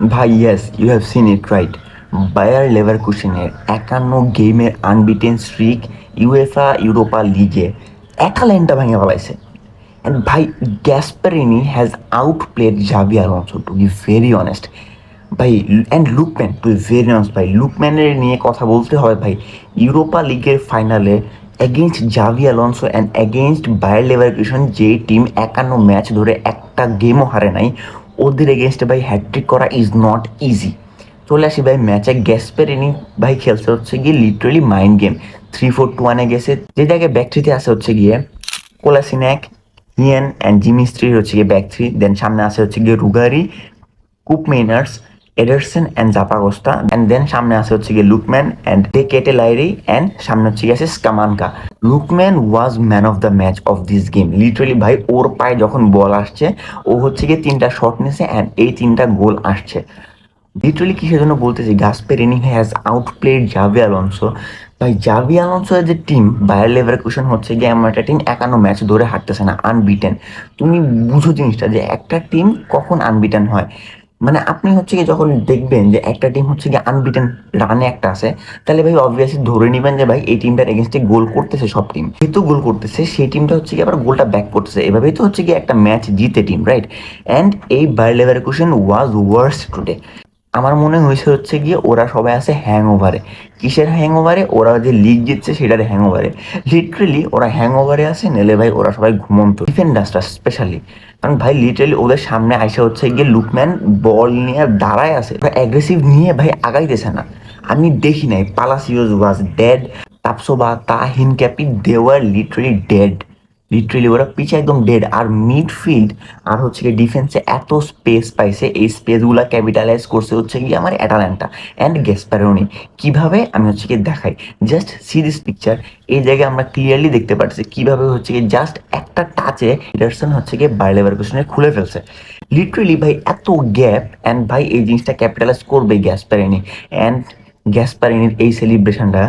ভাই yes, you have seen it right. Bayer লেভারকুসেনের 51 গেমের আনবিটেন স্ট্রিক ইউএফা ইউরোপা লিগে অ্যাটালেন্টা ভেঙে ফেলাইছে। অ্যান্ড ভাই গ্যাসপারিনি হ্যাজ আউটপ্লেড জাভি Alonso, to be very honest ভাই। And Lookman, to be very honest ভাই, লুকম্যানের নিয়ে কথা বলতে হয় ভাই। ইউরোপা লিগের ফাইনালে against Xavi Alonso and against Bayer Leverkusen, যে টিম 51 ম্যাচ ধরে একটা গেমও হারে নাই, ওদের এগেনস্টে ভাই হ্যাট্রিক করা ইজ নট ইজি। চলে আসি ভাই ম্যাচে। গ্যাসপারিনি ভাই খেলছে হচ্ছে গিয়ে লিটারালি মাইন্ড গেম। 3-4-1 গেছে, যে জায়গায় ব্যাক থ্রিতে আসে হচ্ছে গিয়ে কোলাসিন্যাক, হিয়েন অ্যান্ড জিমি স্ট্রির হচ্ছে গিয়ে ব্যাক থ্রি। দেন সামনে আসে হচ্ছে গিয়ে Ruggeri, Koopmeiners, Ederson and Zappacosta. And then সামনে আসে হচ্ছে গিয়ে লুকম্যান অ্যান্ড দে কেটে লাইরি। অ্যান্ড সামনে হচ্ছে গিয়ে আছে Scamacca. Lookman was man of the match of this game. Literally ভাই ওর পায়ে যখন বল আসছে, ও হচ্ছে গিয়ে 3টা শট নিয়েছে অ্যান্ড এই 3টা গোল আসছে। লিটারালি কিসের জন্য বলতেছি, গাসপেরিনি হ্যাজ আউটপ্লেড জাভি আলোনসো। ভাই জাভি আলোনসো যে টিম, বায়ার লেভারকুসেন হচ্ছে গিয়ে এমন একটা টিম 51 ম্যাচ ধরে হারতেছে না, আনবিটেন। তুমি বুঝো জিনিসটা যে একটা টিম কখন আনবিটেন হয়। মানে আপনি হচ্ছে কি যখন দেখবেন যে একটা টিম হচ্ছে গিয়ে আনবিটেন রানে একটা আছে, তাহলে ভাই অবভিয়াসলি ধরে নিবেন যে ভাই এই টিমটার এগেনস্টে গোল করতেছে সব টিম। যেহেতু গোল করতেছে, সেই টিমটা হচ্ছে কি আবার গোলটা ব্যাক করতেছে, এভাবেই তো হচ্ছে কি একটা ম্যাচ জিতে টিম, রাইট? অ্যান্ড এই বায়ার লেভারকুসেন ওয়াজ ওয়ার্স্ট টুডে। আমার মনে হয়েছে হচ্ছে গিয়ে ওরা সবাই আছে হ্যাং ওভারে। কিসের হ্যাং ওভারে? ওরা যে লিগ জিতছে সেটার হ্যাং ওভারে। লিটারেলি ওরা হ্যাং ওভারে আছে, নেলে ভাই ওরা সবাই ঘুমন্ত, ডিফেন্ডার্সরা স্পেশালি। কারণ ভাই লিটারেলি ওদের সামনে আইসা হচ্ছে গিয়ে লুকম্যান বল নিয়ে দাঁড়ায় আছে, অ্যাগ্রেসিভ নিয়ে ভাই আগাইতেছে না। আমি দেখি নাই পালাসিওস ওয়াজ ডেড, তাপসোবা, তাহিন ক্যাপি, they were literally dead. Literally ওরা পিছে একদম ডেড। আর মিডফিল্ড আর হচ্ছে গিয়ে ডিফেন্সে এত স্পেস পাইছে, এই স্পেসগুলা ক্যাপিটালাইজ করছে হচ্ছে গিয়ে আমার অ্যাটালান্টা অ্যান্ড গ্যাসপারোনি। কিভাবে আমি হচ্ছে গিয়ে দেখাই, জাস্ট সি দিস পিকচার। এই জায়গায় আমরা ক্লিয়ারলি দেখতে পাচ্ছি কিভাবে হচ্ছে গিয়ে জাস্ট একটা টাচে এডারসন হচ্ছে গিয়ে বায়ার লেভারকুসেনের খুলে ফেলছে। লিটারেলি ভাই এত গ্যাপ, অ্যান্ড ভাই এই জিনিসটা ক্যাপিটালাইজ করবে গ্যাসপারিনি। অ্যান্ড গ্যাসপারিনির এই সেলিব্রেশনটা,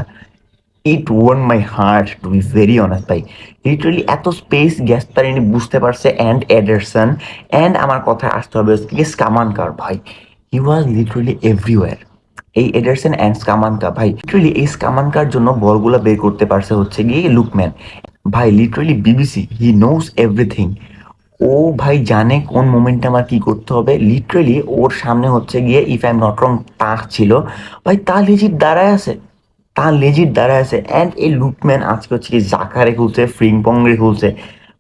it warmed my heart to be very honest ভাই। লিটারালি এত স্পেস গ্যাসপারিনি বুঝতে পারছে, অ্যান্ড এডারসন। অ্যান্ড আমার কথায় আসতে হবে স্কামানকার ভাই, হি ওয়াজ লিটারালি এভরিওয়্যার। এই এডারসন অ্যান্ড স্কামানকা ভাই, লিটারালি এই স্কামানকার জন্য বলগুলো বের করতে পারছে হচ্ছে গিয়ে লুকম্যান। ভাই literally BBC, he knows everything. ও ভাই জানে কোন মোমেন্টে আমার কি করতে হবে। লিটারালি ওর সামনে হচ্ছে গিয়ে if I am not wrong তাক ছিল, ভাই তা লিজিট দাঁড়ায় আছে, অ্যান্ড এই লুকম্যান আজকে হচ্ছে কি জাকারে খুলছে, ফ্রিংপং রে খুলছে।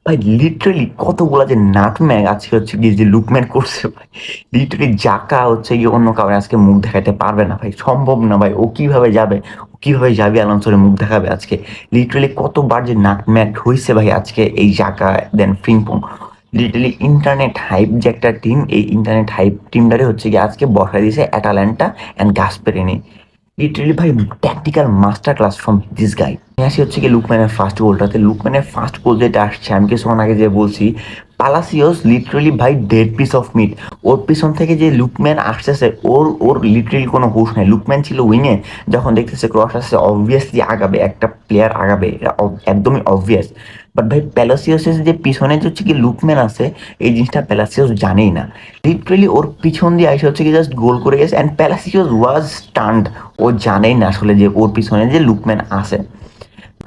ভাই লিটারালি কতগুলা যে নাটম্যাগ আজকে হচ্ছে কি যে লুকম্যান করছে ভাই। লিটারালি জাকা হচ্ছে গিয়ে অন্য কাউকে আজকে মুখ দেখাতে পারবে না ভাই, সম্ভব না ভাই। ও কিভাবে যাবে, ও কিভাবে যাবে আলোনসোরে মুখ দেখাবে আজকে? লিটারালি কতবার যে নাটম্যাগ হয়েছে ভাই আজকে এই জাকা, দেন ফ্রিংপং। লিটারালি ইন্টারনেট হাইপ যে একটা টিম, এই ইন্টারনেট হাইপ টিমটারে হচ্ছে গিয়ে আজকে বসাই দিয়েছে অ্যাটালান্টা অ্যান্ড গাসপেরিনি। লিটারালি ভাই tactical master class from this guy. আসি হচ্ছে কি লুকম্যানের ফার্স্ট গোলটাতে। লুকম্যানের ফার্স্ট গোল যেটা আসছে, আমি কিছুক্ষণ আগে যে বলছি, পালাসিওস লিটারালি ভাই ডেড পিস অফ মিট। ওর পিছন থেকে যে লুকম্যান আসতেছে, ওর ওর লিটারালি কোনো হুঁশ নাই। লুকম্যান ছিল উইংয়ে, যখন দেখতেছে ক্রস আসছে অবভিয়াসলি আগাবে, একটা প্লেয়ার আগাবে, এটা একদমই অবভিয়াস। বাট ভাই প্যালাসিওসের যে পিছনে যে হচ্ছে কি লুকম্যান আছে, এই জিনিসটা প্যালাসিওস জানেই না। লিটারালি ওর পিছন দিয়ে আইসে হচ্ছে কি জাস্ট গোল করে গেছে, অ্যান্ড প্যালাসিওস ওয়াজ স্টান্ড। ও জানেই না আসলে যে ওর পিছনে যে লুকম্যান আছে।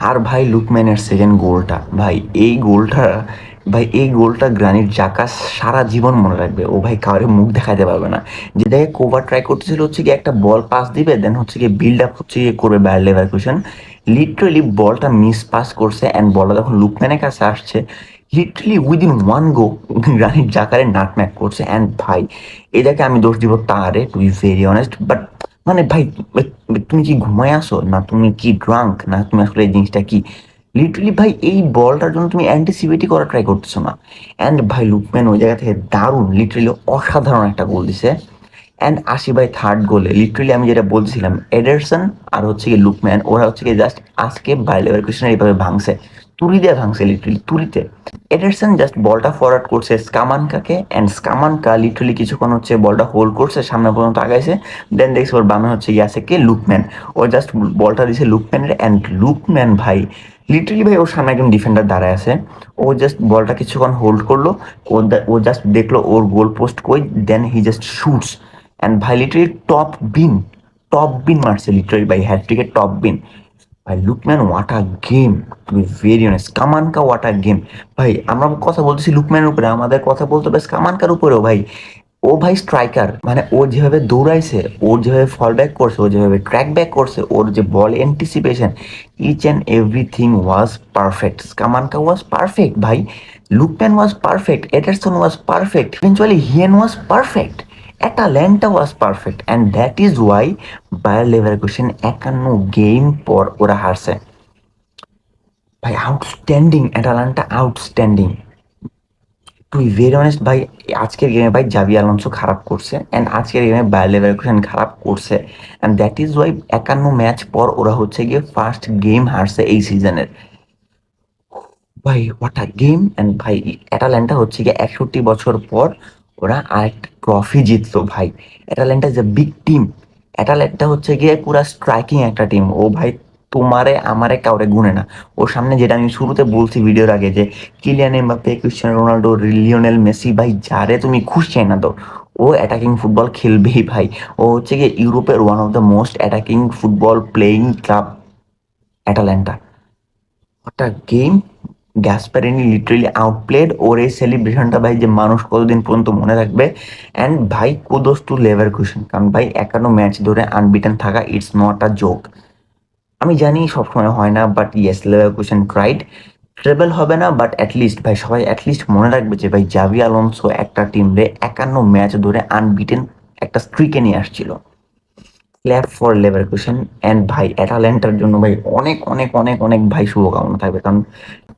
আর ভাই লুকম্যানের সেকেন্ড গোলটা, ভাই এই গোলটা, গ্রানিট জাকা সারা জীবন মনে রাখবে। ও ভাই কাউরে মুখ দেখাতে পারবে না। যে দেখে কোভার ট্রাই করতেছিল হচ্ছে কি একটা বল পাস দিবে, দেন হচ্ছে কি বিল্ড আপ হচ্ছে গিয়ে করবে বায়ার লেভারকুসেন। লিটারালি বলটা মিস পাস করছে, অ্যান্ড বলটা যখন লুকম্যানের কাছে আসছে, literally within one go Granit জাকারে নাটম্যাক করছে। অ্যান্ড ভাই এটাকে আমি দোষ দিব তারে, to be very honest. But মানে ভাই তুমি কি ঘুমায় আসো, না তুমি কি ড্রাঙ্ক, না তুমি আসলে এই জিনিসটা কি? লিটারালি ভাই এই বলটার জন্য তুমি অ্যান্টিসিপেটই করা ট্রাই করতেছো না। অ্যান্ড ভাই লুকম্যান ওই জায়গা থেকে দারুণ, লিটারালি অসাধারণ একটা গোল দিছে। অ্যান্ড আসি ভাই থার্ড গোলে। লিটারালি আমি যেটা বলছিলাম, এডারসন আর হচ্ছে কি লুকম্যান, ওরা হচ্ছে কি জাস্ট আজকে বায়ার লেভারকুসেন এইভাবে ভাঙছে, তুড়ি দিয়ে ভাঙছে, লিটারালি তুড়িতে। এডারসন জাস্ট বলটা ফরওয়ার্ড করছে স্কামানকাকে, অ্যান্ড স্কামানকা লিটারালি কিছুক্ষণ হচ্ছে বলটা হোল্ড করছে, সামনে পর্যন্ত আগাইছে। দেন দেখছে ওর বামে হচ্ছে গিয়ে কে লুকম্যান। ও জাস্ট বলটা দিছে লুকম্যানের, অ্যান্ড লুকম্যান ভাই লিটারালি ভাই ওর সামনে একজন ডিফেন্ডার দাঁড়ায় আছে। ও জাস্ট বলটা কিছুক্ষণ হোল্ড করলো, ও জাস্ট দেখলো ওর গোল পোস্ট কই, then he just shoots. And ভাই লিটারালি টপ বিন মারছে লিটারালি ভাই, হ্যাটট্রিকের টপ বিন ভাই। Lookman what a game, to be very honest. কামানকা হোয়াট আ গেম ভাই। আমরা কথা বলতেছি লুকম্যানের উপরে, আমাদের কথা বলতে হবে কামানকার উপরেও ভাই। ও ভাই স্ট্রাইকার, মানে ও যেভাবে দৌড়াইছে, ওর যেভাবে ফল ব্যাক করছে, ও যেভাবে ট্র্যাক ব্যাক করছে, ওর যে ball anticipation, each and everything was perfect. কামানকা ওয়াজ পারফেক্ট ভাই, Lookman was perfect, Ederson was perfect, eventually Hien was perfect, Atalanta was perfect, and that is why Bayer Leverkusen 51 game পর ওরা হারছে ভাই। Outstanding Atalanta, outstanding. To be very honest ভাই, আজকের গেমে ভাই জাভি আলোনসো খারাপ করছে, অ্যান্ড আজকের গেমে বায়ার লেভারকুসেন খারাপ করছে, and that is Y 51 match পর ওরা হচ্ছে গিয়ে ফার্স্ট গেম হারছে এই সিজনের ভাই। What a game. অ্যান্ড ভাই অ্যাটাল্যান্টা হচ্ছে গিয়ে 61 বছর পর ওরা আরেকটা ট্রফি জিতলো ভাই। অ্যাটাল্যান্টা ইজ এ বিগ টিম। অ্যাটাল্যান্টা হচ্ছে গিয়ে পুরা স্ট্রাইকিং একটা টিম। ও ভাই তোমারে আমারে কাউরে গুনে না। ওর সামনে যেটা আমি শুরুতে বলছি ভিডিওর আগে, যে Kylian Mbappe, Cristiano Ronaldo, Lionel Messi ভাই, যারে তুমি খুশ চাই না তো, ও অ্যাটাকিং ফুটবল খেলবেই ভাই। ও হচ্ছে গিয়ে ইউরোপের one of the most attacking football playing club Atalanta. একটা গেম। Gasperini literally outplayed. ওর এই সেলিব্রেশনটা ভাই যে মানুষ কতদিন পর্যন্ত মনে রাখবে। অ্যান্ড ভাই কুদোস টু লেভারকুসেন, কারণ ভাই 51 ম্যাচ ধরে আনবিটেন থাকা ইটস নট আ জোক। আমি জানি সবসময় হয় না, but yes Leverkusen tried. Treble হবে না, বাট অ্যাটলিস্ট ভাই সবাই অ্যাটলিস্ট মনে রাখবে যে ভাই জাভি আলোনসো একটা টিমরে 51 ম্যাচ ধরে আনবিটেন একটা স্ট্রিকে নিয়ে আসছিল। Clap for Leverkusen. অ্যান্ড ভাই অ্যাটাল্যান্টার জন্য ভাই অনেক অনেক অনেক অনেক ভাই শুভকামনা থাকবে, কারণ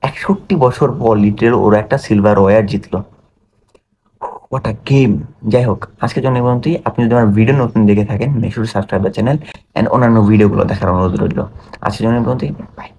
61 বছর পর লিটারেল ওরা একটা সিলভার ওয়্যার জিতলো। What a game. যাই হোক, আজকের জন্য এই পর্যন্তই। আপনি যদি আমার ভিডিও নতুন দেখে থাকেন, make sure subscribe the channel, and অন্যান্য ভিডিওগুলো দেখার অনুরোধ রইল। আজকের জন্য এই পর্যন্তই, বাই।